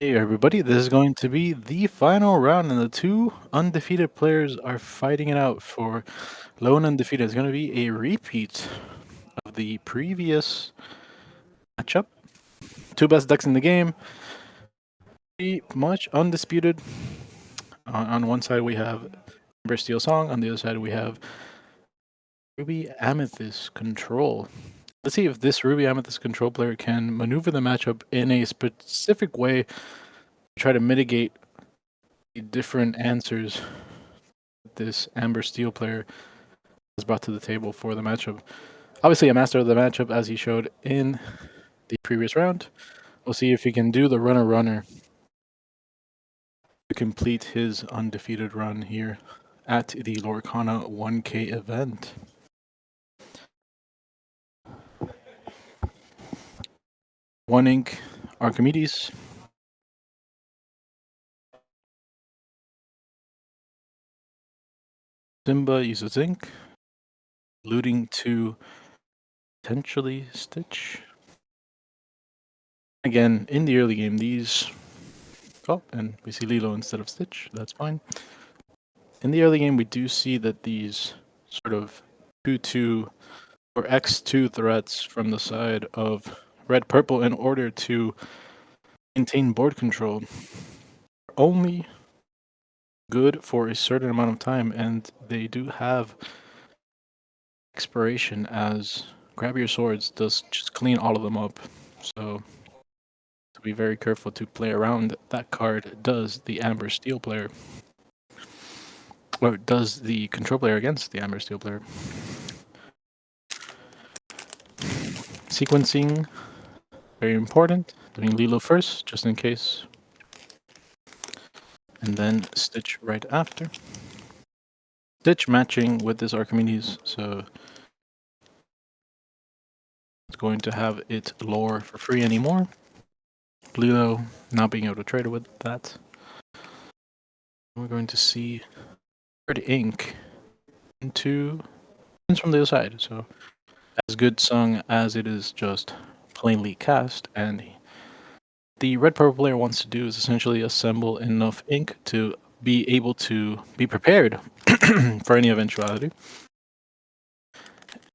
Hey everybody, this is going to be the final round, and the two undefeated players are fighting it out for lone undefeated. It's going to be a repeat of the previous matchup. Two best decks in the game, pretty much undisputed. On one side we have Ember Steel Song, on the other side we have Ruby Amethyst Control. Let's see if this Ruby Amethyst Control player can maneuver the matchup in a specific way to try to mitigate the different answers this Amber Steel player was brought to the table for the matchup. Obviously, a master of the matchup, as he showed in the previous round. We'll see if he can do the runner to complete his undefeated run here at the Lorcana 1K event. One ink, Archimedes. Simba uses ink, alluding to potentially Stitch. Again, in the early game, these... Oh, and we see Lilo instead of Stitch. That's fine. In the early game, we do see that these sort of 2-2 or X2 threats from the side of red-purple in order to maintain board control are only good for a certain amount of time, and they do have expiration, as Grab Your Swords does just clean all of them up. So to be very careful to play around that card does the Amber Steel player, or does the control player against the Amber Steel player. Sequencing, very important. Doing Lilo first, just in case. And then Stitch right after. Stitch matching with this Archimedes, so it's going to have its lore for free anymore. Lilo not being able to trade it with that. We're going to see red ink into from the other side, so as good sung as it is just plainly cast, and the red purple player wants to do is essentially assemble enough ink to be able to be prepared for any eventuality.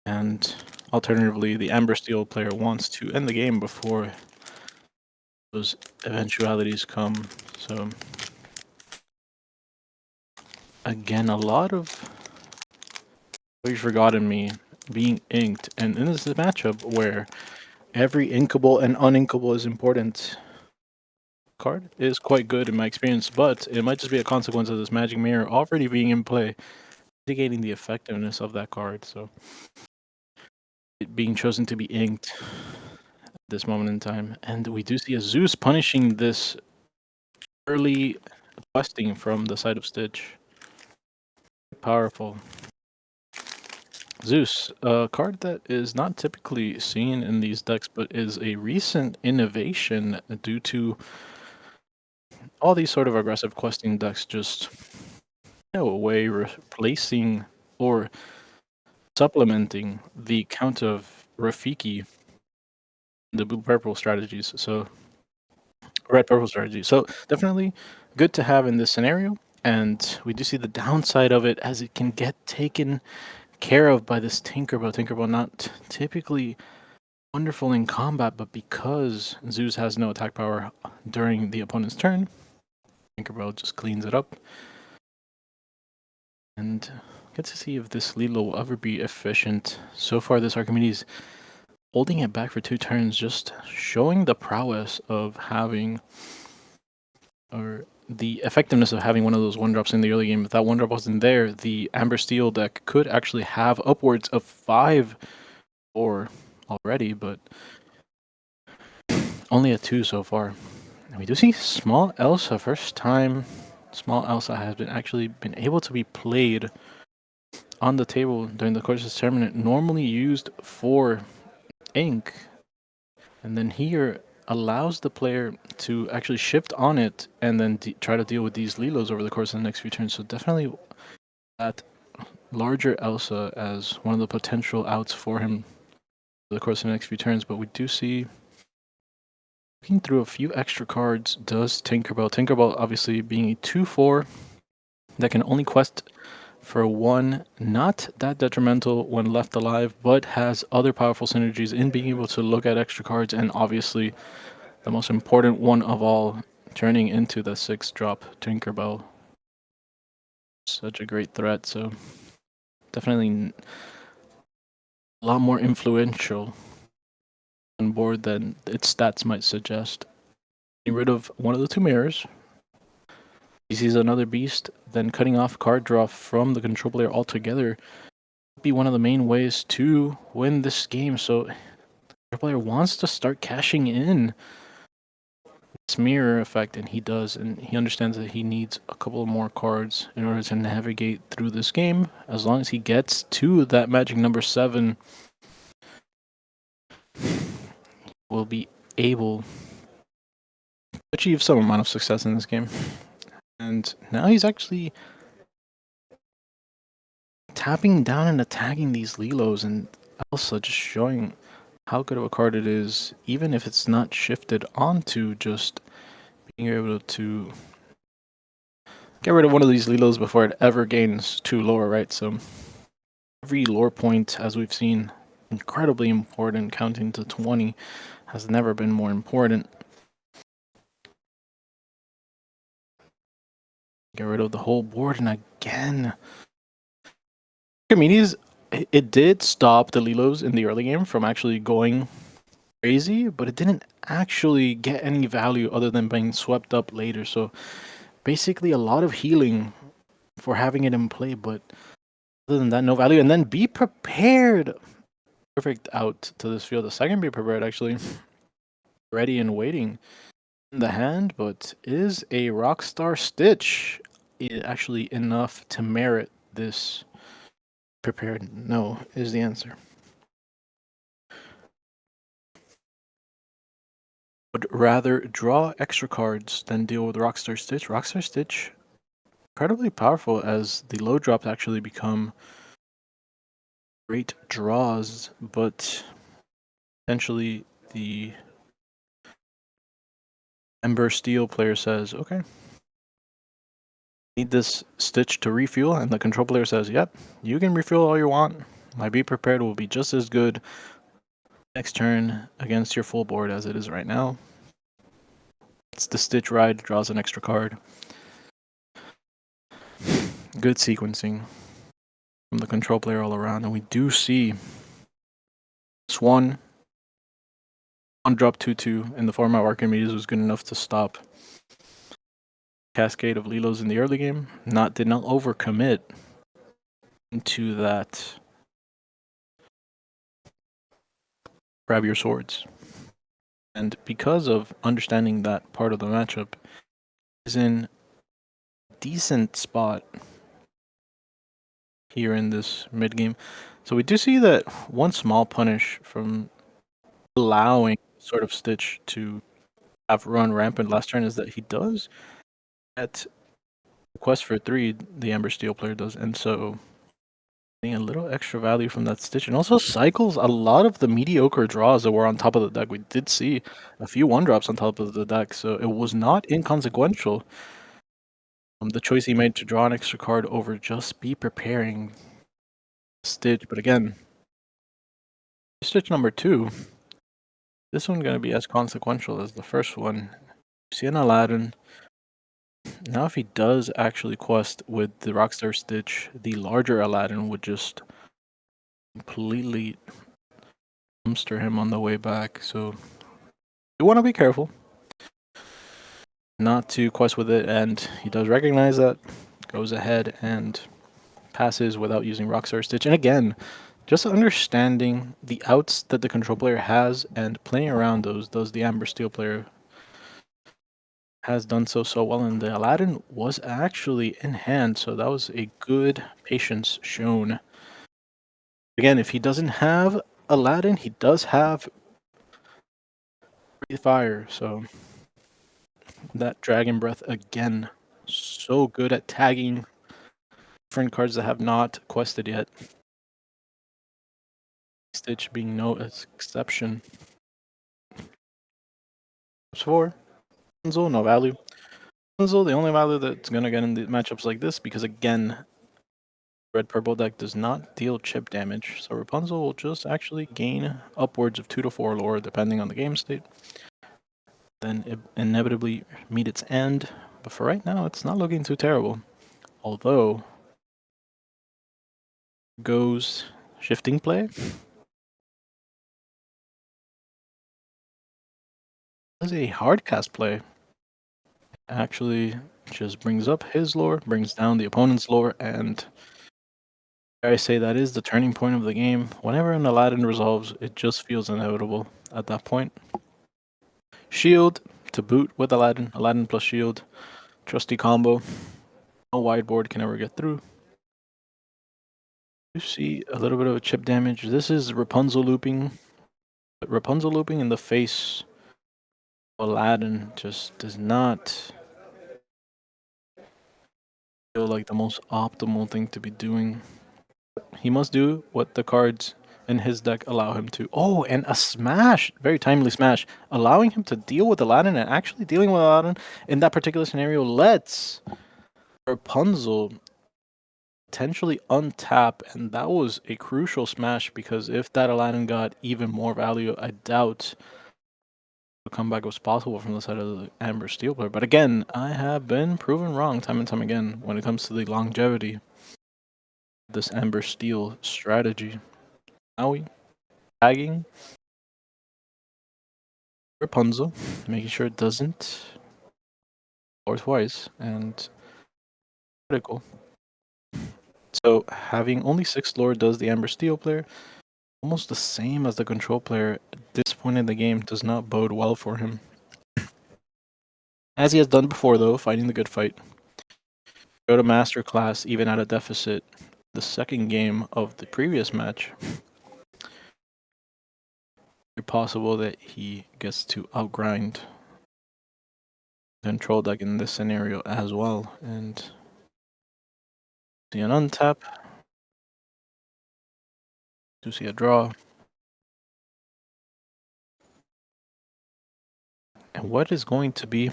And alternatively, the Amber Steel player wants to end the game before those eventualities come. So again, a lot of We've Forgotten Me being inked, and this is a matchup where every inkable and uninkable is important. Card is quite good in my experience, but it might just be a consequence of this magic mirror already being in play, mitigating the effectiveness of that card. So it being chosen to be inked at this moment in time, and we do see a Zeus punishing this early questing from the side of Stitch. Powerful. Zeus, a card that is not typically seen in these decks, but is a recent innovation due to all these sort of aggressive questing decks just, in a way, replacing or supplementing the count of Rafiki, the blue-purple strategies. So, red-purple strategy. So, definitely good to have in this scenario. And we do see the downside of it, as it can get taken care of by this Tinkerbell. Tinkerbell not typically wonderful in combat, but because Zeus has no attack power during the opponent's turn, Tinkerbell just cleans it up. And get to see if this Lilo will ever be efficient. So far, this Archimedes holding it back for 2 turns, just showing the prowess of having, or the effectiveness of having one of those 1-drops in the early game. If that 1-drop wasn't there, the Amber Steel deck could actually have upwards of 5 or already, but only a 2 so far. And we do see Small Elsa, first time Small Elsa has been able to be played on the table during the course of this tournament, normally used for ink, and then here allows the player to actually shift on it and then try to deal with these Lilos over the course of the next few turns. So definitely that larger Elsa as one of the potential outs for him over the course of the next few turns. But we do see Looking through a few extra cards does Tinkerbell. Tinkerbell obviously being a 2/4 that can only quest for 1, not that detrimental when left alive, but has other powerful synergies in being able to look at extra cards, and obviously the most important one of all, turning into the 6-drop Tinkerbell. Such a great threat, so definitely a lot more influential on board than its stats might suggest. Getting rid of one of the 2 mirrors. He sees another beast, then cutting off card draw from the control player altogether would be one of the main ways to win this game. So the control player wants to start cashing in this mirror effect, and he does, and he understands that he needs a couple more cards in order to navigate through this game. As long as he gets to that magic number 7, will be able to achieve some amount of success in this game. And now he's actually tapping down and attacking these Lilos, and Elsa just showing how good of a card it is, even if it's not shifted onto just being able to get rid of one of these Lilos before it ever gains 2 lore, right? So every lore point, as we've seen, incredibly important, counting to 20, has never been more important. Get rid of the whole board, and again, Archimedes, it did stop the Lilos in the early game from actually going crazy, but it didn't actually get any value other than being swept up later. So basically a lot of healing for having it in play, but other than that, no value. And then Be Prepared. Perfect out to this field. The second Be Prepared actually ready and waiting in the hand, but is a Rockstar Stitch actually enough to merit this prepared? No, is the answer. Would rather draw extra cards than deal with Rockstar Stitch. Rockstar Stitch, incredibly powerful as the low drops actually become great draws, but essentially the Ember Steel player says, okay, need this Stitch to refuel, and the control player says, yep, you can refuel all you want. My Be Prepared will be just as good next turn against your full board as it is right now. It's the Stitch ride, draws an extra card. Good sequencing from the control player all around, and we do see this one drop 2/2 in the format Archimedes was good enough to stop cascade of Lilos in the early game. Did not overcommit into that grab your swords. And because of understanding that part of the matchup, is in a decent spot here in this mid game. So we do see that one small punish from allowing sort of Stitch to have run rampant last turn is that he does get the quest for 3, the Ember Steel player does, and so getting a little extra value from that Stitch, and also cycles a lot of the mediocre draws that were on top of the deck. We did see a few 1-drops on top of the deck, so it was not inconsequential. The choice he made to draw an extra card over just Be Preparing Stitch, but again, Stitch number 2, this one going to be as consequential as the first one. See an Aladdin. Now if he does actually quest with the Rockstar Stitch, the larger Aladdin would just completely dumpster him on the way back, so you want to be careful not to quest with it, and he does recognize that, goes ahead and passes without using Rockstar Stitch. And again, just understanding the outs that the control player has and playing around those does the Amber Steel player has done so well, and the Aladdin was actually in hand, so that was a good patience shown. Again, if he doesn't have Aladdin, he does have Breathe Fire, so that Dragon Breath again, so good at tagging different cards that have not quested yet. Stitch being no exception. for Rapunzel, no value. Rapunzel, the only value that's gonna get in the matchups like this, because again, red purple deck does not deal chip damage, so Rapunzel will just actually gain upwards of 2 to 4 lore depending on the game state. Then it inevitably meet its end, but for right now, it's not looking too terrible. Although, goes shifting play. That's a hard cast play. Actually, just brings up his lore, brings down the opponent's lore, and I say that is the turning point of the game. Whenever an Aladdin resolves, it just feels inevitable at that point. Shield to boot with Aladdin. Aladdin plus shield. Trusty combo. No wide board can ever get through. You see a little bit of a chip damage. This is Rapunzel looping. But Rapunzel looping in the face of Aladdin just does not feel like the most optimal thing to be doing. He must do what the cards in his deck allow him to. Oh, and a smash! Very timely smash. Allowing him to deal with Aladdin and actually dealing with Aladdin in that particular scenario lets Rapunzel potentially untap, and that was a crucial smash because if that Aladdin got even more value, I doubt the comeback was possible from the side of the Amber Steel player. But again, I have been proven wrong time and time again when it comes to the longevity of this Amber Steel strategy. Maui tagging Rapunzel, making sure it doesn't or twice, and critical. So having only 6 lore does the Amber Steel player almost the same as the control player at this point in the game does not bode well for him. As he has done before though, fighting the good fight. Go to Master Class even at a deficit. The second game of the previous match. It's possible that he gets to outgrind the control deck in this scenario as well. And see an untap. To see a draw. And what is going to be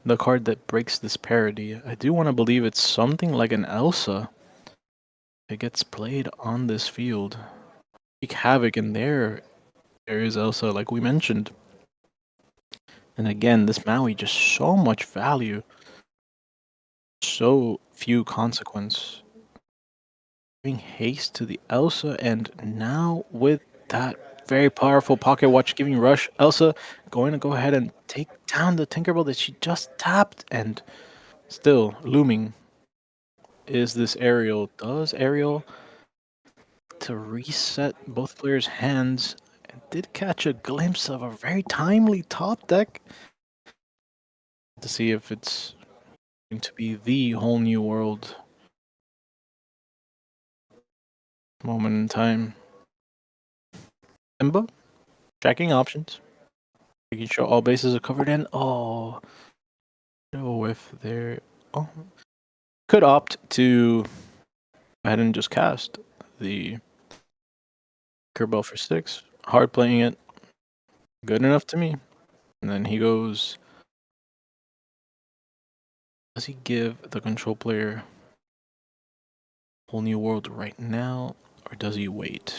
the card that breaks this parity? I do want to believe it's something like an Elsa. It gets played on this field. Wreak havoc in there. There is Elsa, like we mentioned. And again, this Maui just so much value. So few consequence. Giving haste to the Elsa, and now with that very powerful pocket watch giving rush, Elsa going to go ahead and take down the Tinkerbell that she just tapped, and still looming is this Ariel. Does Ariel to reset both players' hands? And did catch a glimpse of a very timely top deck to see if it's going to be the whole new world moment in time. Simba, tracking options, making sure all bases are covered in. Oh, no whiff there. Oh, could opt to go ahead and just cast the Kerbal for 6. Hard playing it. Good enough to me. And then he goes. Does he give the control player whole new world right now? Or does he wait?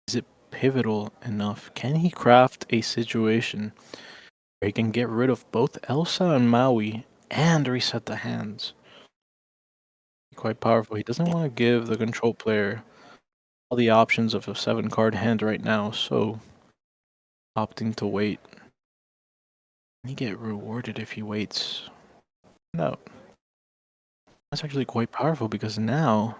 Is it pivotal enough? Can he craft a situation where he can get rid of both Elsa and Maui and reset the hands? Quite powerful. He doesn't want to give the control player all the options of a 7-card hand right now, so opting to wait. Can he get rewarded if he waits? No. That's actually quite powerful because now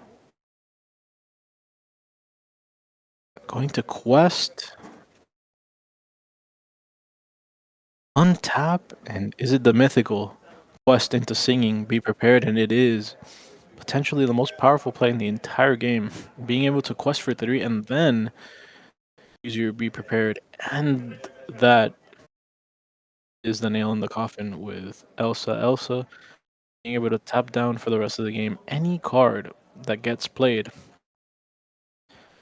going to quest, untap, and is it the mythical quest into singing? Be prepared, and it is potentially the most powerful play in the entire game. Being able to quest for 3 and then use your be prepared, and that is the nail in the coffin with Elsa. Elsa being able to tap down for the rest of the game any card that gets played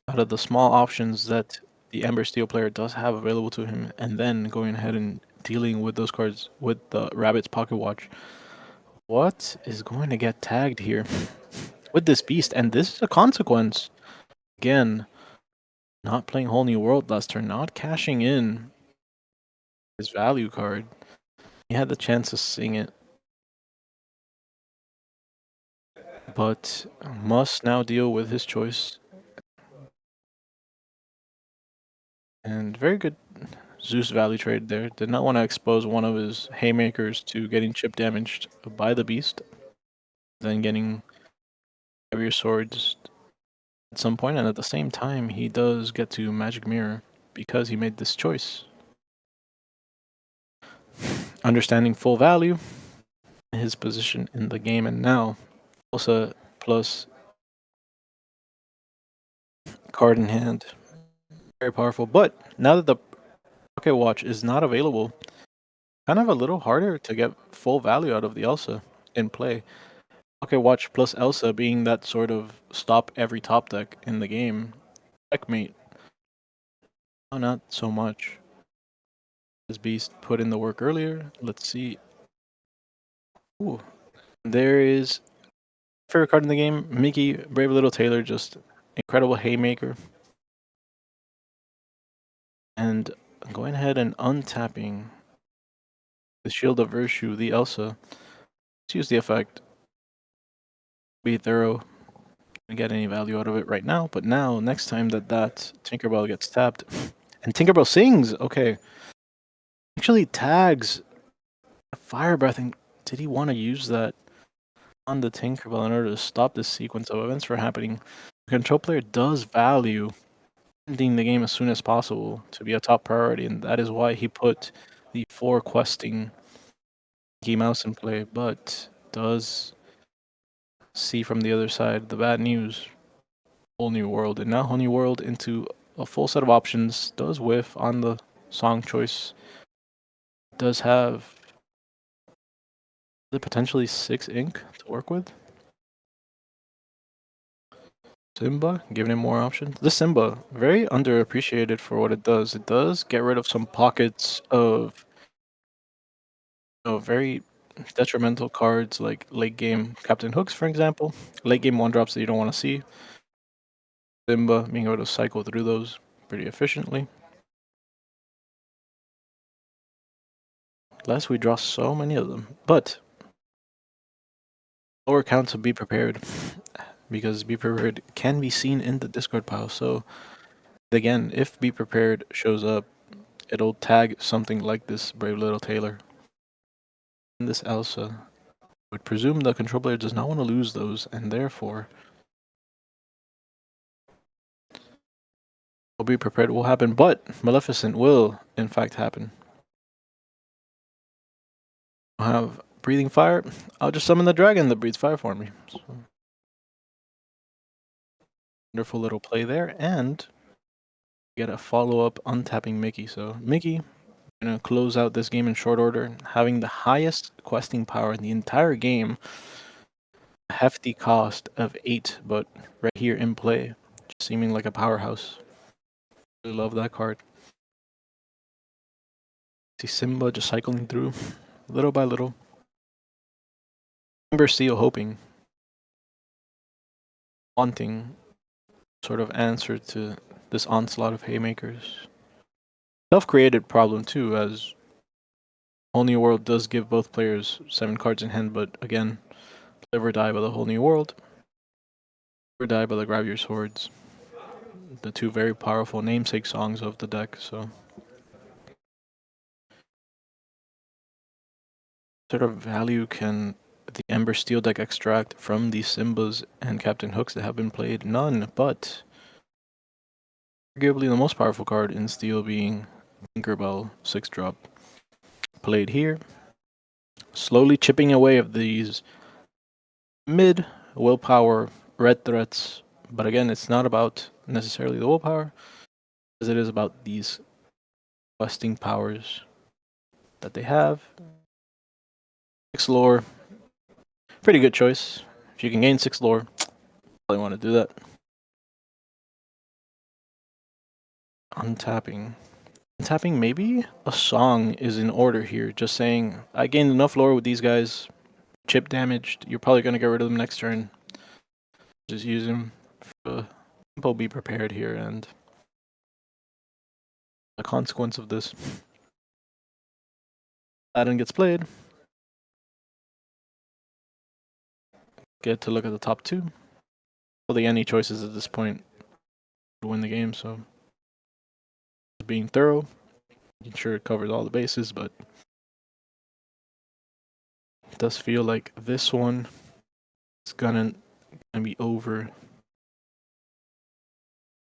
out of the small options that the Ember Steel player does have available to him, and then going ahead and dealing with those cards with the Rabbit's Pocket Watch. What is going to get tagged here with this beast? And this is a consequence. Again, not playing Whole New World last turn, not cashing in his value card. He had the chance to sing it, but must now deal with his choice. And very good Zeus value trade there. Did not want to expose one of his haymakers to getting chip damaged by the beast, then getting heavier swords at some point, and at the same time he does get to Magic Mirror because he made this choice. Understanding full value, his position in the game, and now Elsa plus card in hand. Very powerful. But now that the Pocket Watch is not available, kind of a little harder to get full value out of the Elsa in play. Pocket Watch plus Elsa being that sort of stop every top deck in the game. Checkmate. No, not so much. This beast put in the work earlier. Let's see. Ooh. There is favorite card in the game, Mickey, Brave Little Tailor, just incredible haymaker. And going ahead and untapping the Shield of Virtue, the Elsa. Let's use the effect. Be thorough and get any value out of it right now, but now next time that Tinkerbell gets tapped and Tinkerbell sings, okay, actually tags Fire Breathing. Did he want to use that on the Tinkerbell in order to stop this sequence of events from happening? The control player does value ending the game as soon as possible to be a top priority, and that is why he put the 4 questing Mickey Mouse in play, but does see from the other side the bad news. Whole New World, and now Whole New World into a full set of options. Does whiff on the song choice. Does have the potentially 6 ink to work with. Simba, giving him more options. This Simba, very underappreciated for what it does. It does get rid of some pockets of very detrimental cards like late game Captain Hooks, for example. Late game 1-drops that you don't want to see. Simba being able to cycle through those pretty efficiently. Last we draw so many of them, but lower count to Be Prepared, because Be Prepared can be seen in the discard pile. So again, if Be Prepared shows up, it'll tag something like this Brave Little Tailor and this Elsa. I would presume the control player does not want to lose those, and therefore Be Prepared will happen, but Maleficent will in fact happen. I'll have Breathing Fire. I'll just summon the dragon that breathes fire for me. So, wonderful little play there, and get a follow-up untapping Mickey. So Mickey gonna close out this game in short order, having the highest questing power in the entire game. A hefty cost of 8, but right here in play, seeming like a powerhouse. Really love that card. See Simba just cycling through, little by little. Ember Steel hoping, wanting sort of answer to this onslaught of haymakers. Self-created problem too, as Whole New World does give both players 7 cards in hand, but again, live or die by the Whole New World. Live or die by the Grab Your Swords. The 2 very powerful namesake songs of the deck, so. What sort of value can the Ember Steel deck extract from these Simbas and Captain Hooks that have been played? None, but arguably the most powerful card in Steel being Tinkerbell 6-drop. Played here, slowly chipping away at these mid willpower red threats, but again, it's not about necessarily the willpower, as it is about these questing powers that they have. 6 lore, pretty good choice. If you can gain 6 lore, probably want to do that. Untapping tapping, maybe a song is in order here. Just saying, I gained enough lore with these guys. Chip damaged. You're probably going to get rid of them next turn. Just use him. Tempo be prepared here, and the consequence of this. Aladdin gets played. Get to look at the top two. Really any choices at this point to win the game, so being thorough, making sure it covers all the bases, but it does feel like this one is gonna be over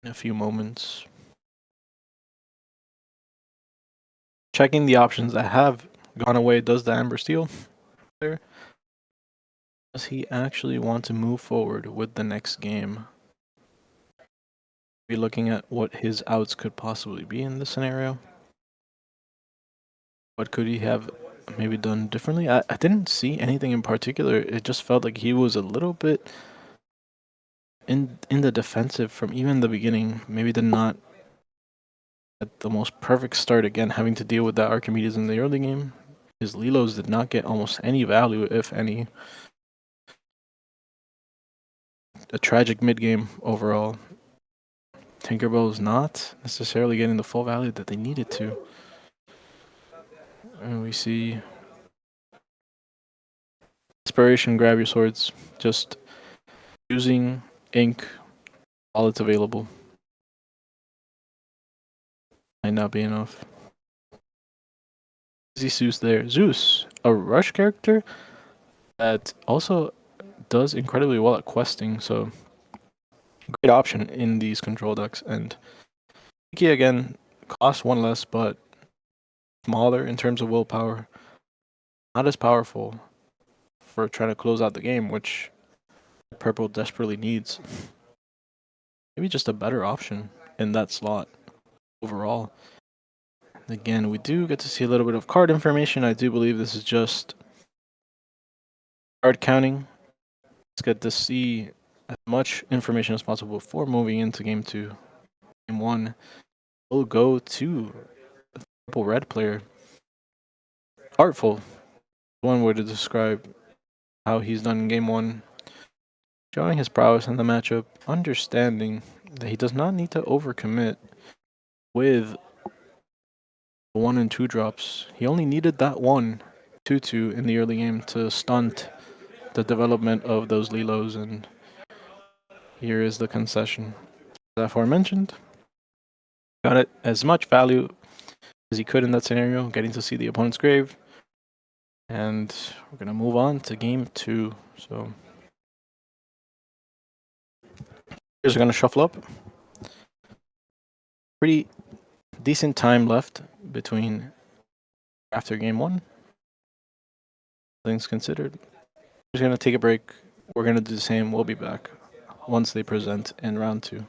in a few moments. Checking the options that have gone away. Does the Amber steal there? Does he actually want to move forward with the next game? Be looking at what his outs could possibly be in this scenario. What could he have maybe done differently? I didn't see anything in particular. It just felt like he was a little bit in the defensive from even the beginning. Maybe did not at the most perfect start, again having to deal with that Archimedes in the early game. His Lilos did not get almost any value, if any. A tragic mid game overall. Tinkerbell is not necessarily getting the full value that they needed to. And we see Inspiration, grab your swords. Just using ink while it's available might not be enough. Zeus there. Zeus, a rush character that also does incredibly well at questing, so great option in these control decks. And Kiki again costs one less, but smaller in terms of willpower. Not as powerful for trying to close out the game, which purple desperately needs. Maybe just a better option in that slot overall. Again, we do get to see a little bit of card information. I do believe this is just card counting. Let's get to see as much information as possible before moving into game two. Game one will go to the purple red player. Artful, one way to describe how he's done in game one. Showing his prowess in the matchup, understanding that he does not need to overcommit with 1 and 2 drops. He only needed that 1/2/2 in the early game to stunt the development of those Lilos, and here is the concession. As aforementioned, got it as much value as he could in that scenario, getting to see the opponent's grave. And we're going to move on to game two. So here's going to shuffle up. Pretty decent time left between after game one. Things considered. We're going to take a break. We're going to do the same. We'll be back once they present in round two.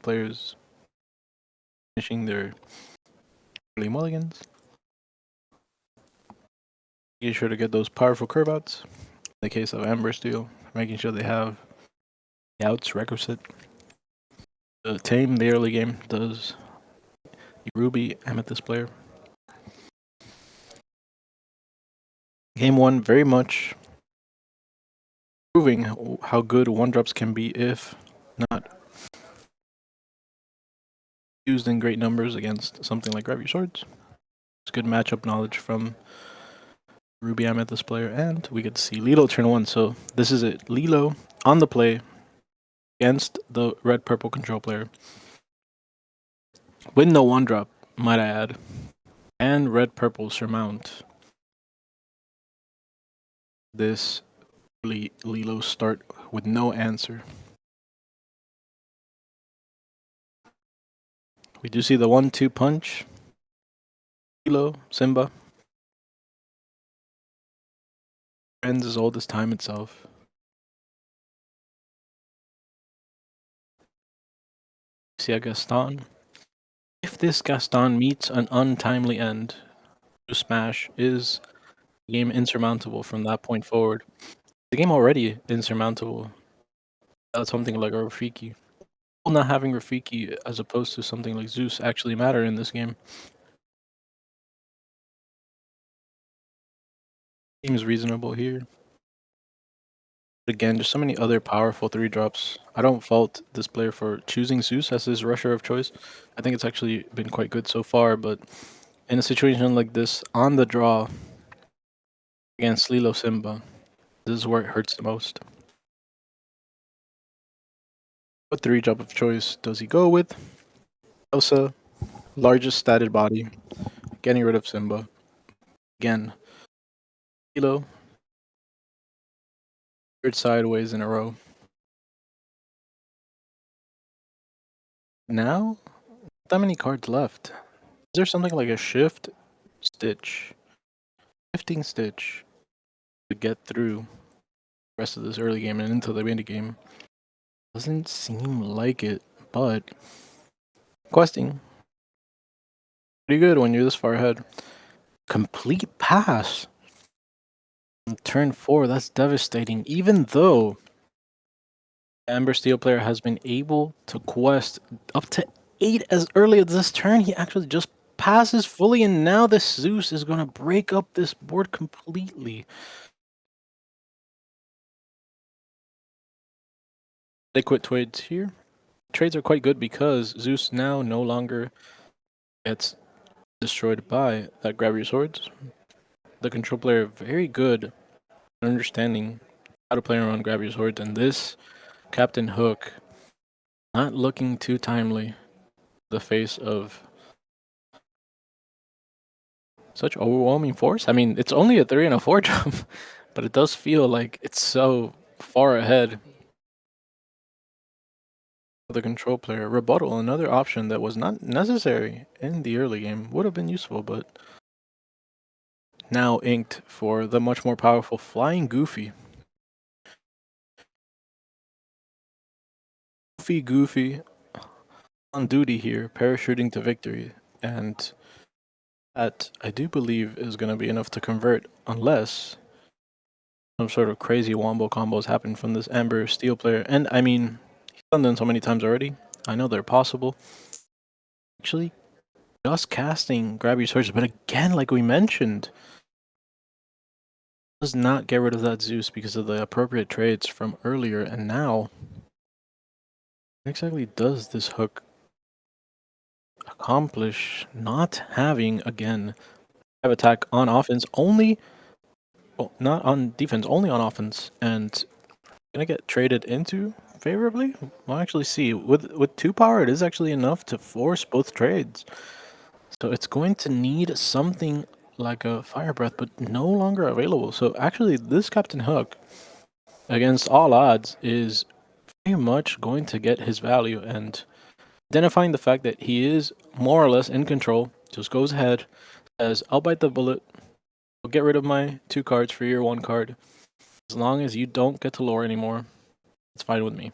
players finishing their early mulligans. Making sure to get those powerful curve outs. In the case of Amber Steel, making sure they have the outs requisite. To tame the early game does the Ruby Amethyst player. Game 1 very much proving how good 1-drops can be if not used in great numbers against something like Grab Your Swords. It's good matchup knowledge from Ruby Amethyst player, and we get to see Lilo turn 1. So this is it. Lilo on the play against the red-purple control player. With no 1-drop, might I add. And red-purple surmount this Lilo start with no answer. We do see the 1-2 punch. Lilo, Simba. Friends as old as time itself. See a Gaston. If this Gaston meets an untimely end, to smash is the game insurmountable from that point forward. The game already insurmountable. That's something like a Rafiki. Not having Rafiki as opposed to something like Zeus actually matter in this game. Game is reasonable here. But again, there's so many other powerful 3-drops. I don't fault this player for choosing Zeus as his rusher of choice. I think it's actually been quite good so far, but in a situation like this, on the draw against Lilo Simba, this is where it hurts the most. What 3-drop of choice does he go with? Elsa, largest statted body, getting rid of Simba. Again, Lilo, third sideways in a row. Now, not that many cards left. Is there something like a shift stitch, shifting stitch to get through the rest of this early game and into the mid game? Doesn't seem like it, but questing pretty good when you're this far ahead. Complete pass on turn 4. That's devastating. Even though the Amber Steel player has been able to quest up to 8 as early as this turn, he actually just passes fully, and now this Zeus is going to break up this board completely. They quit trades here. Trades are quite good because Zeus now no longer gets destroyed by that Grab Your Swords. The control player very good at understanding how to play around Grab Your Swords, and this Captain Hook not looking too timely. The face of such overwhelming force. I mean, it's only a 3 and a 4 drop, but it does feel like it's so far ahead of the control player. Rebuttal, another option that was not necessary in the early game, would have been useful, but now inked for the much more powerful Flying Goofy. Goofy on duty here, parachuting to victory, and that I do believe is going to be enough to convert, unless some sort of crazy wombo combos happen from this Amber Steel player. And I mean, he's done them so many times already. I know they're possible. Actually, just casting Grab Your Swords, but again, like we mentioned, does not get rid of that Zeus because of the appropriate trades from earlier. And now, what exactly does this hook accomplish? Not having, again, have attack on offense only, well, not on defense, only on offense, and gonna get traded into favorably. We'll actually see. With 2 power, it is actually enough to force both trades. So it's going to need something like a Fire Breath, but no longer available. So actually, this Captain Hook, against all odds, is very much going to get his value. And identifying the fact that he is more or less in control, just goes ahead, says, I'll bite the bullet. I'll get rid of my 2 cards for your 1 card. As long as you don't get to lore anymore, it's fine with me.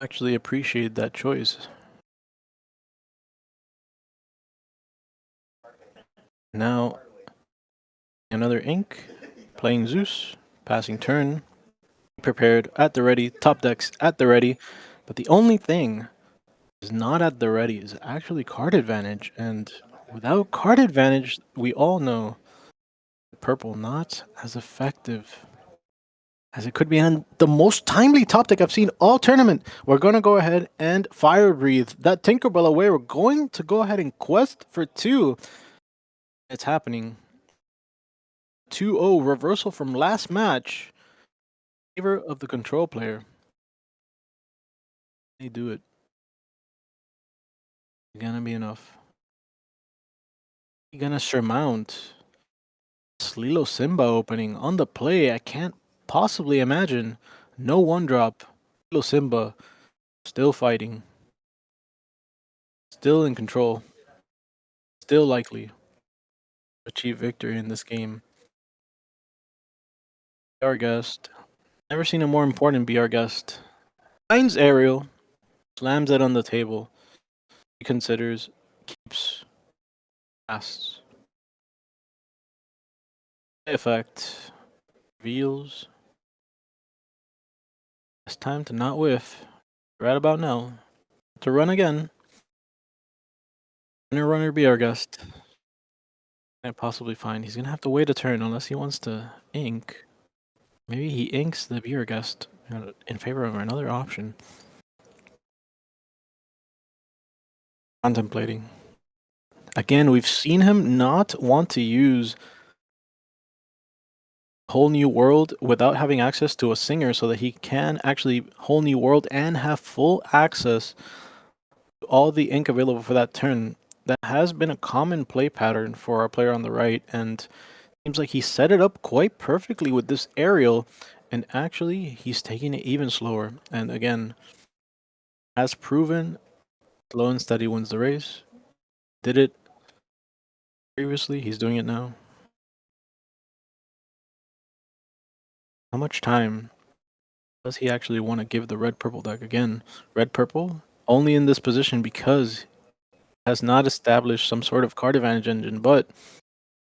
Actually appreciate that choice. Now, another ink, playing Zeus, passing turn, prepared at the ready, top decks at the ready. But the only thing is not at the ready is actually card advantage. And without card advantage, we all know purple not as effective as it could be. And the most timely top deck I've seen all tournament. We're going to go ahead and fire breathe that Tinkerbell away. We're going to go ahead and quest for 2. It's happening. 2-0 reversal from last match. In favor of the control player. They do it. It's gonna be enough. You're gonna surmount Lilo Simba opening on the play. I can't possibly imagine. No one drop. Lilo Simba still fighting. Still in control. Still likely to achieve victory in this game. BR guest. Never seen a more important BR guest. Finds Ariel. Slams it on the table. He considers. Keeps. Casts. Effect. Reveals. It's time to not whiff. Right about now. To run again. Runner be our guest. Can't possibly find. He's gonna have to wait a turn unless he wants to ink. Maybe he inks the viewer guest in favor of another option. Contemplating. Again, we've seen him not want to use Whole New World without having access to a singer so that he can actually Whole New World and have full access to all the ink available for that turn. That has been a common play pattern for our player on the right, and seems like he set it up quite perfectly with this aerial, and actually he's taking it even slower. And again, as proven, slow and steady wins the race. Did it previously, he's doing it now. How much time does he actually want to give the red-purple deck? Again, red-purple only in this position because he has not established some sort of card advantage engine, but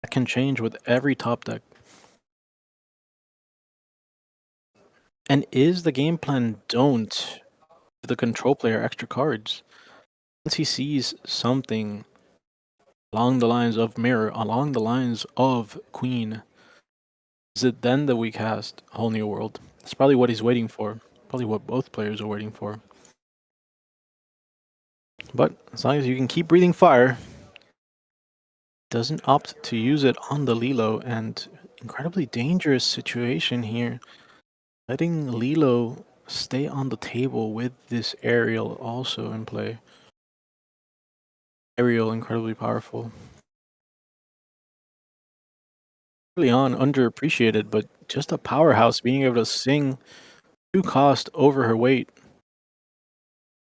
that can change with every top deck. And is the game plan don't give the control player extra cards? Once he sees something along the lines of mirror, along the lines of queen, is it then that we cast Whole New World? That's probably what he's waiting for. Probably what both players are waiting for. But as long as you can keep breathing fire, doesn't opt to use it on the Lilo, and incredibly dangerous situation here. Letting Lilo stay on the table with this aerial also in play. Aerial incredibly powerful. Early on, underappreciated, but just a powerhouse being able to sing 2 cost over her weight.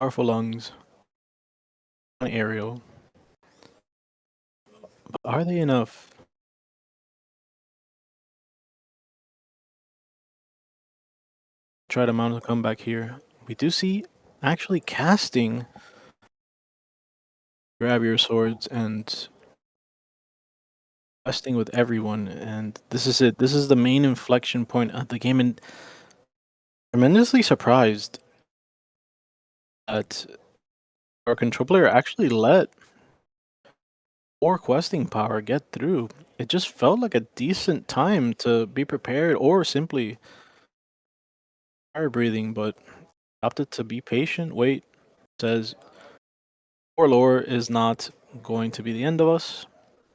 Powerful lungs. On aerial. But are they enough? Try to mount a comeback here. We do see actually casting grab your swords and questing with everyone, and this is it. This is the main inflection point of the game, and tremendously surprised that our control player actually let 4 questing power get through. It just felt like a decent time to be prepared or simply fire breathing, but opted to be patient, wait, says, "Our lore is not going to be the end of us.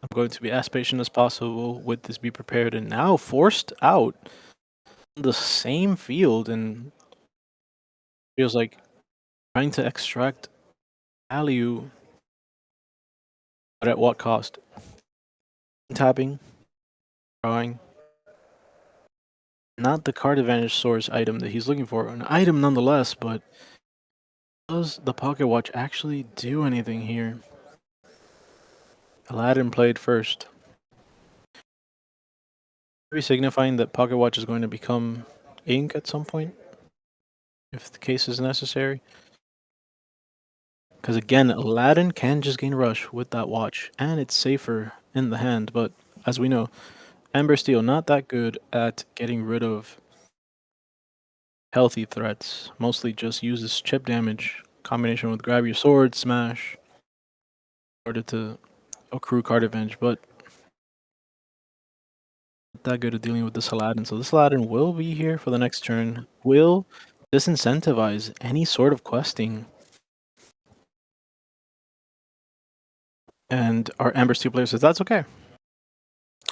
I'm going to be as patient as possible with this be prepared," and now forced out the same field, and feels like trying to extract value, but at what cost? Tapping, drawing, not the card advantage source item that he's looking for. An item nonetheless, but does the pocket watch actually do anything here? Aladdin played first. Maybe signifying that pocket watch is going to become ink at some point, if the case is necessary. Because again, Aladdin can just gain Rush with that watch, and it's safer in the hand. But as we know, Amber Steel not that good at getting rid of healthy threats. Mostly just uses chip damage combination with grab your sword, smash, in order to accrue card advantage. But not that good at dealing with this Aladdin. So this Aladdin will be here for the next turn. Will disincentivize any sort of questing. And our Amber Steel player says, that's okay.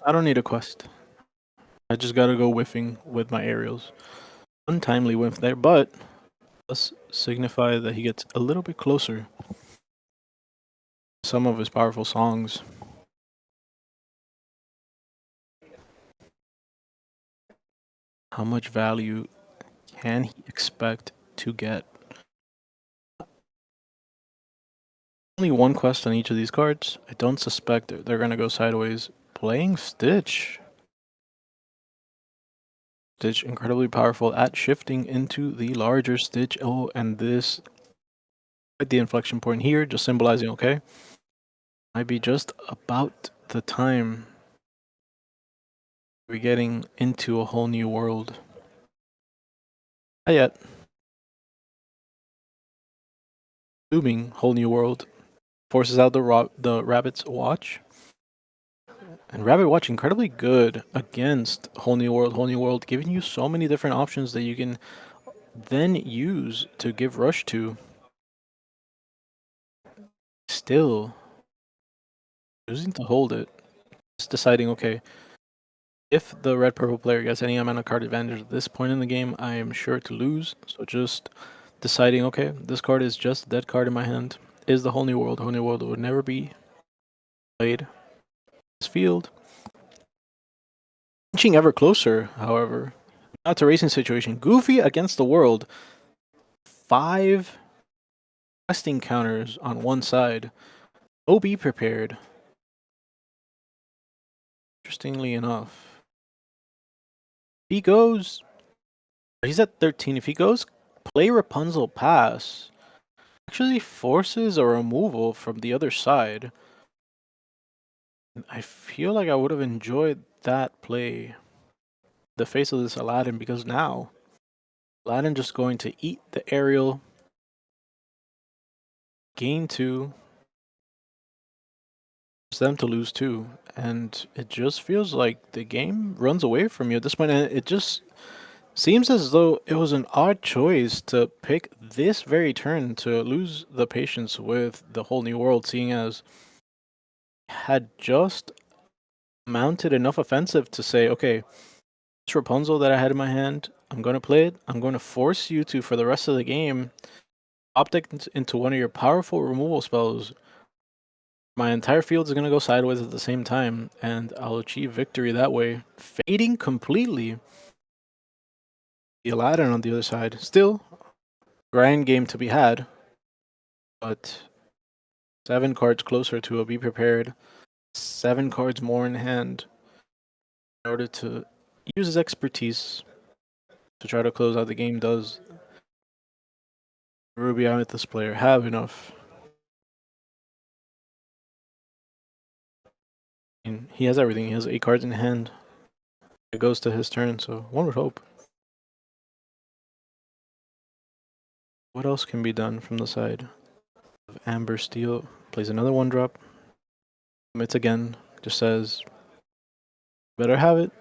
I don't need a quest. I just gotta go whiffing with my aerials. Untimely whiff there, but does signify that he gets a little bit closer to some of his powerful songs. How much value can he expect to get? Only one quest on each of these cards. I don't suspect they're gonna go sideways. Playing Stitch. Stitch incredibly powerful at shifting into the larger Stitch. Oh, and this at the inflection point here, just symbolizing okay. Might be just about the time we're getting into a whole new world. Not yet. Assuming whole new world forces out the rabbit's watch. And rabbit watch incredibly good against whole new world, giving you so many different options that you can then use to give rush to. Still choosing to hold it. Just deciding, okay, if the red purple player gets any amount of card advantage at this point in the game, I am sure to lose. So just deciding, okay, this card is just a dead card in my hand. Is the whole new world. Whole new world would never be played. This field. Inching ever closer, however. Not to racing situation. Goofy against the world. 5 questing counters on one side. Oh, be prepared. Interestingly enough. He goes. He's at 13. If he goes play Rapunzel pass, actually forces a removal from the other side. I feel like I would have enjoyed that play. The face of this Aladdin, because now Aladdin just going to eat the aerial, gain 2, for them to lose 2, and it just feels like the game runs away from you at this point, and it just seems as though it was an odd choice to pick this very turn to lose the patience with the whole new world, seeing as had just mounted enough offensive to say, okay, this Rapunzel that I had in my hand, I'm going to play it. I'm going to force you to, for the rest of the game, optic into one of your powerful removal spells. My entire field is going to go sideways at the same time, and I'll achieve victory that way. Fading completely the Aladdin on the other side. Still, grind game to be had, but 7 cards closer to a be prepared. 7 cards more in hand in order to use his expertise to try to close out the game. Does Ruby Amethyst player have enough? And he has everything. He has 8 cards in hand. It goes to his turn, so one would hope. What else can be done from the side of Amber Steel? Plays another 1-drop. Commits again. Just says, better have it.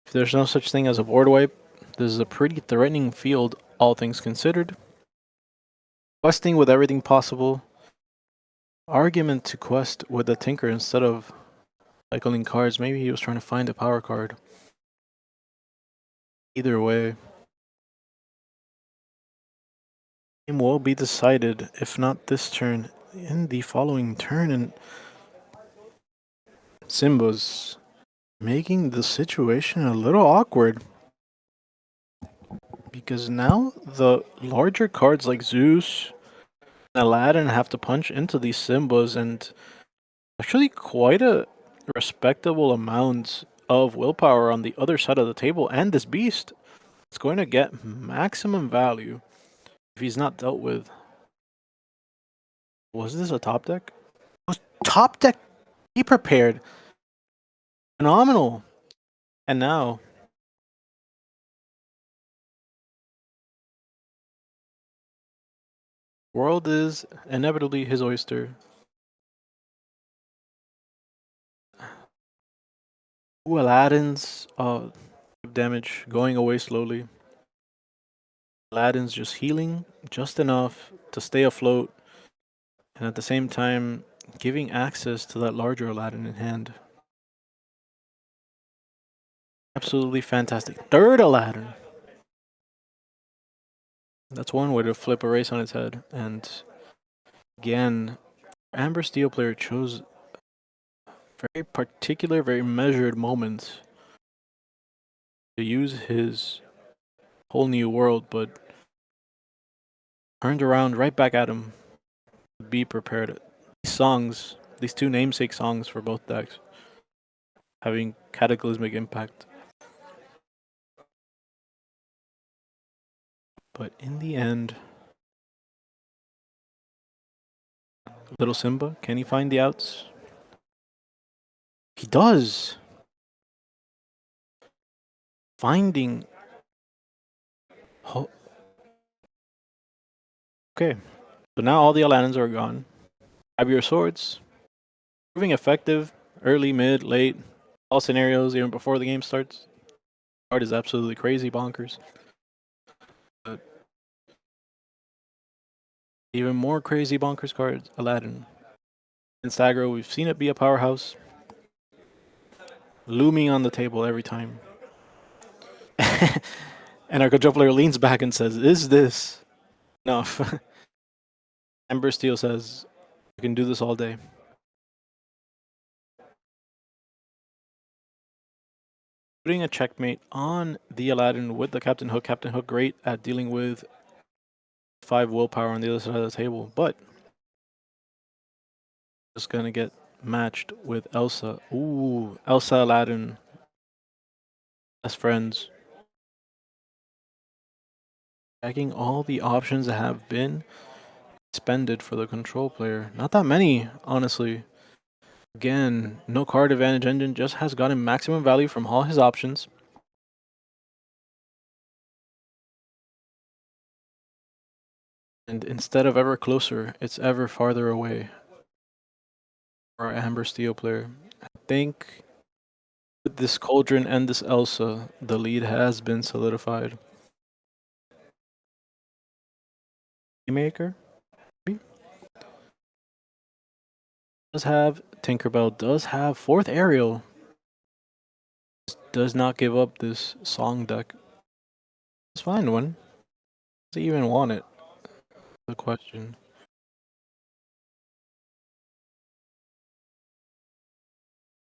If there's no such thing as a board wipe, this is a pretty threatening field, all things considered. Questing with everything possible. Argument to quest with the Tinker instead of cycling cards. Maybe he was trying to find a power card. Either way, game will be decided, if not this turn, in the following turn. And Simba's making the situation a little awkward, because now the larger cards like Zeus and Aladdin have to punch into these Simbas, and actually quite a respectable amount of willpower on the other side of the table, and this beast is going to get maximum value if he's not dealt with. Was this a top deck? Was top deck be prepared? Phenomenal. And now world is inevitably his oyster. Ooh, Aladdin's damage going away slowly. Aladdin's just healing just enough to stay afloat, and at the same time giving access to that larger Aladdin in hand. Absolutely fantastic. Third Aladdin. That's one way to flip a race on its head. And again, Amber Steel player chose very particular, very measured moments to use his whole new world, but turned around right back at him. Be prepared. These songs, these two namesake songs for both decks, having cataclysmic impact. But in the end, little Simba, can he find the outs? He does. Finding. Okay, so now all the Aladdins are gone. Grab your swords. Proving effective early, mid, late, all scenarios, even before the game starts. Card is absolutely crazy bonkers. But even more crazy bonkers cards, Aladdin. In Sagro, we've seen it be a powerhouse. Looming on the table every time. And our control player leans back and says, "Is this enough?" Ember Steel says, "We can do this all day." Putting a checkmate on the Aladdin with the Captain Hook. Captain Hook great at dealing with 5 willpower on the other side of the table, but just gonna get matched with Elsa. Ooh, Elsa Aladdin. Best friends. Checking all the options that have been expended for the control player. Not that many, honestly. Again, no card advantage engine, just has gotten maximum value from all his options. And instead of ever closer, it's ever farther away for our Amber Steel player. I think with this Cauldron and this Elsa, the lead has been solidified. Maker does have Tinkerbell, does have 4th Aerial. Does not give up this song deck. Let's find one. Does he even want it? The question.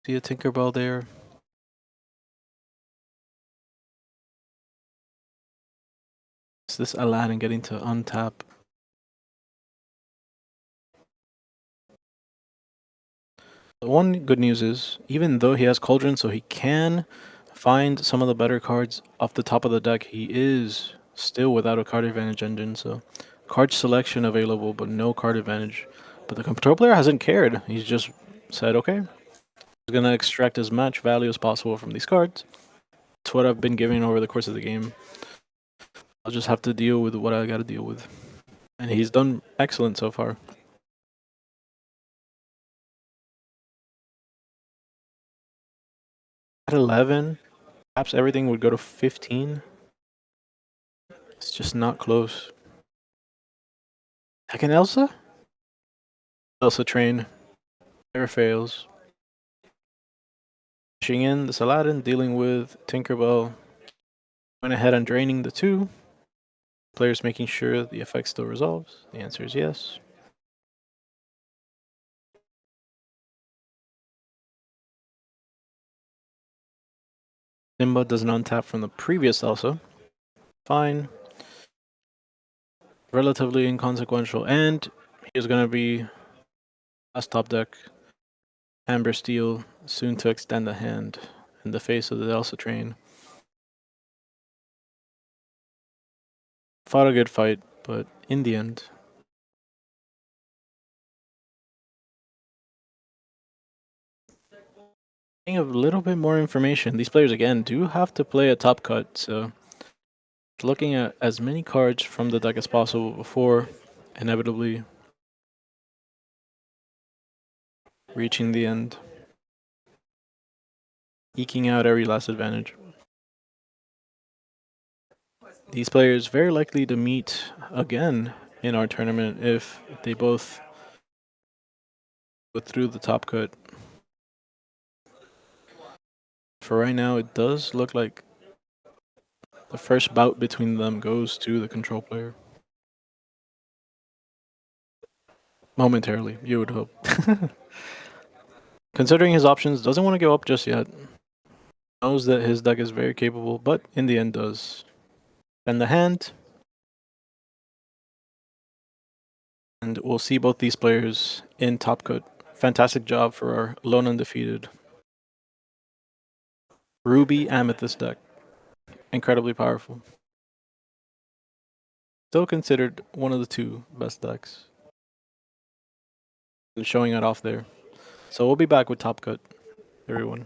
See a Tinkerbell there. Is this Aladdin getting to untap? The one good news is, even though he has Cauldron, so he can find some of the better cards off the top of the deck, he is still without a card advantage engine, so card selection available, but no card advantage. But the control player hasn't cared. He's just said, okay, he's gonna extract as much value as possible from these cards. It's what I've been giving over the course of the game. I'll just have to deal with what I gotta deal with. And he's done excellent so far. At 11, perhaps everything would go to 15. It's just not close. Second Elsa? Elsa train. Never fails. Pushing in this Aladdin, dealing with Tinkerbell. Went ahead and draining the 2. Players making sure the effect still resolves. The answer is yes. Simba doesn't untap from the previous Elsa. Fine. Relatively inconsequential. And here's going to be last top deck. Amber Steel, soon to extend a hand in the face of the Elsa train. Fought a good fight, but in the end, A little bit more information. These players again do have to play a top cut, so looking at as many cards from the deck as possible before inevitably reaching the end, eking out every last advantage. These players very likely to meet again in our tournament if they both go through the top cut. For right now, it does look like the first bout between them goes to the control player. Momentarily, you would hope. Considering his options, doesn't want to go up just yet. Knows that his deck is very capable, but in the end does. And the hand. And we'll see both these players in top cut. Fantastic job for our lone undefeated Ruby Amethyst deck. Incredibly powerful. Still considered one of the two best decks. And showing it off there. So we'll be back with top cut, everyone.